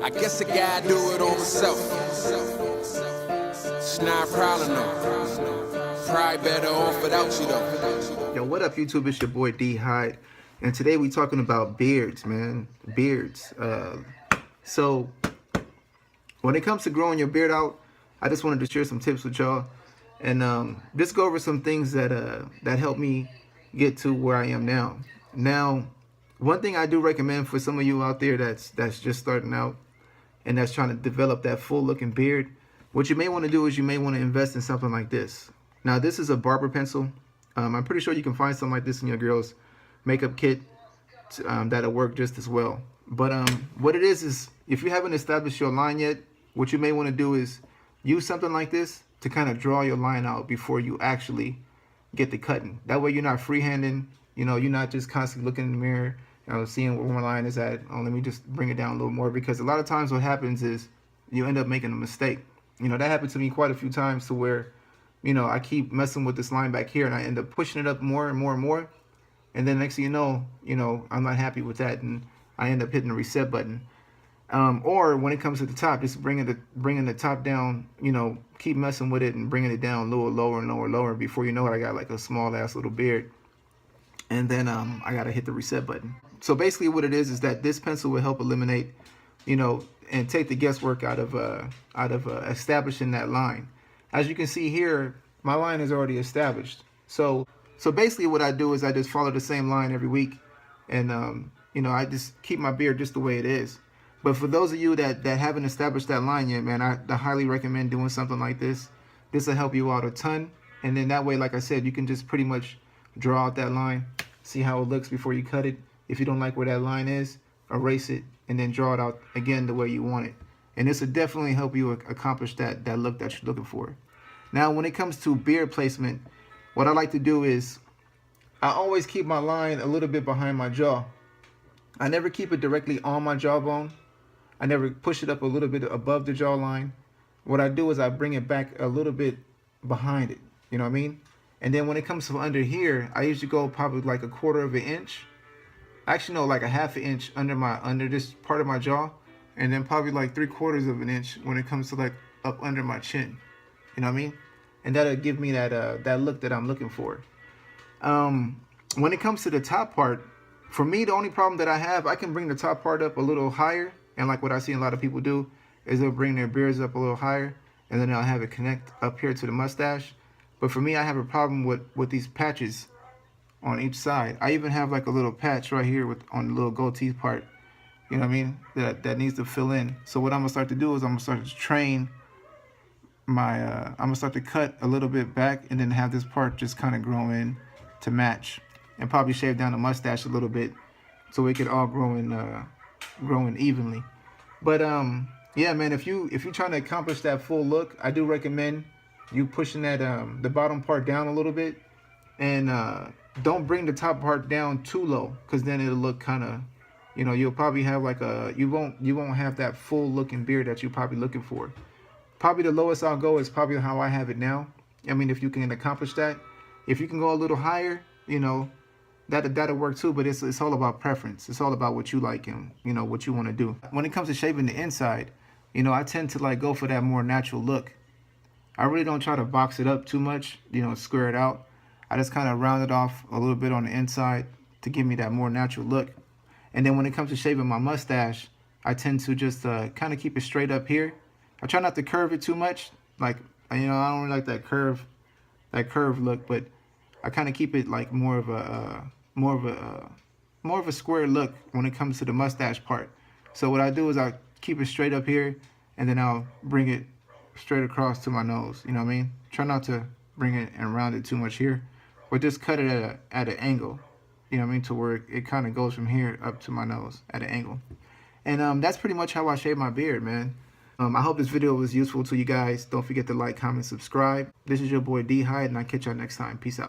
I guess a guy do it on himself. It's not a problem though. Probably better off without you though. Yo, what up YouTube? It's your boy D Hyde, and today we talking about beards, man. Beards. So when it comes to growing your beard out, I just wanted to share some tips with y'all, and just go over some things that that helped me get to where I am now. Now, one thing I do recommend for some of you out there that's just starting out and that's trying to develop that full looking beard, what you may want to do is you may want to invest in something like this. Now, this is a barber pencil. I'm pretty sure you can find something like this in your girl's makeup kit that'll work just as well. But what it is if you haven't established your line yet, what you may want to do is use something like this to kind of draw your line out before you actually get the cutting. That way you're not freehanding, you know, you're not just constantly looking in the mirror, you know, seeing where my line is at. Oh, let me just bring it down a little more, because a lot of times what happens is you end up making a mistake. You know, that happened to me quite a few times to where, you know, I keep messing with this line back here and I end up pushing it up more and more and more. And then next thing you know, I'm not happy with that and I end up hitting the reset button. Or when it comes to the top, just bringing the top down, you know, keep messing with it and bringing it down a little lower and lower and lower. Before you know it, I got like a small ass little beard. And then I gotta hit the reset button. So basically what it is that this pencil will help eliminate, you know, and take the guesswork out of establishing that line. As you can see here, my line is already established. So basically what I do is I just follow the same line every week, and you know, I just keep my beard just the way it is. But for those of you that haven't established that line yet, man, I highly recommend doing something like this. This will help you out a ton. And then that way, like I said, you can just pretty much draw out that line, see how it looks before you cut it. If you don't like where that line is, erase it and then draw it out again the way you want it. And this will definitely help you accomplish that look that you're looking for. Now, when it comes to beard placement, what I like to do is I always keep my line a little bit behind my jaw. I never keep it directly on my jawbone. I never push it up a little bit above the jawline. What I do is I bring it back a little bit behind it. You know what I mean? And then when it comes to under here, I usually go probably like 1/4 of an inch. Actually, no, like 1/2 inch under this part of my jaw. And then probably like 3/4 of an inch when it comes to like up under my chin. You know what I mean? And that'll give me that look that I'm looking for. When it comes to the top part, for me, the only problem that I have, I can bring the top part up a little higher. And like what I see a lot of people do is they'll bring their beards up a little higher and then they'll have it connect up here to the mustache. But for me, I have a problem with these patches on each side. I even have like a little patch right here on the little goatee part. You know what I mean? That needs to fill in. So what I'm gonna start to do is I'm gonna start to train my, I'm gonna start to cut a little bit back and then have this part just kind of grow in to match, and probably shave down the mustache a little bit so it could all grow in evenly. But yeah, man, if you're trying to accomplish that full look, I do recommend you pushing that the bottom part down a little bit, and don't bring the top part down too low, because then it'll look kind of, you know, you'll probably have like you won't have that full looking beard that you're probably looking for. Probably the lowest I'll go is probably how I have it now. I mean, if you can accomplish that, if you can go a little higher, you know, that'll work too. But it's all about preference. It's all about what you like and, you know, what you want to do. When it comes to shaving the inside, you know, I tend to like go for that more natural look. I really don't try to box it up too much, you know, square it out. I just kind of round it off a little bit on the inside to give me that more natural look. And then when it comes to shaving my mustache, I tend to just kind of keep it straight up here. I try not to curve it too much. Like, you know, I don't really like that curve look, but I kind of keep it like more of a square look when it comes to the mustache part. So what I do is I keep it straight up here, and then I'll bring it straight across to my nose. You know what I mean? Try not to bring it and round it too much here, but just cut it at an angle. You know what I mean? To where it kind of goes from here up to my nose at an angle. And that's pretty much how I shave my beard, man. I hope this video was useful to you guys. Don't forget to like, comment, subscribe. This is your boy D Hyde, and I'll catch y'all next time. Peace out.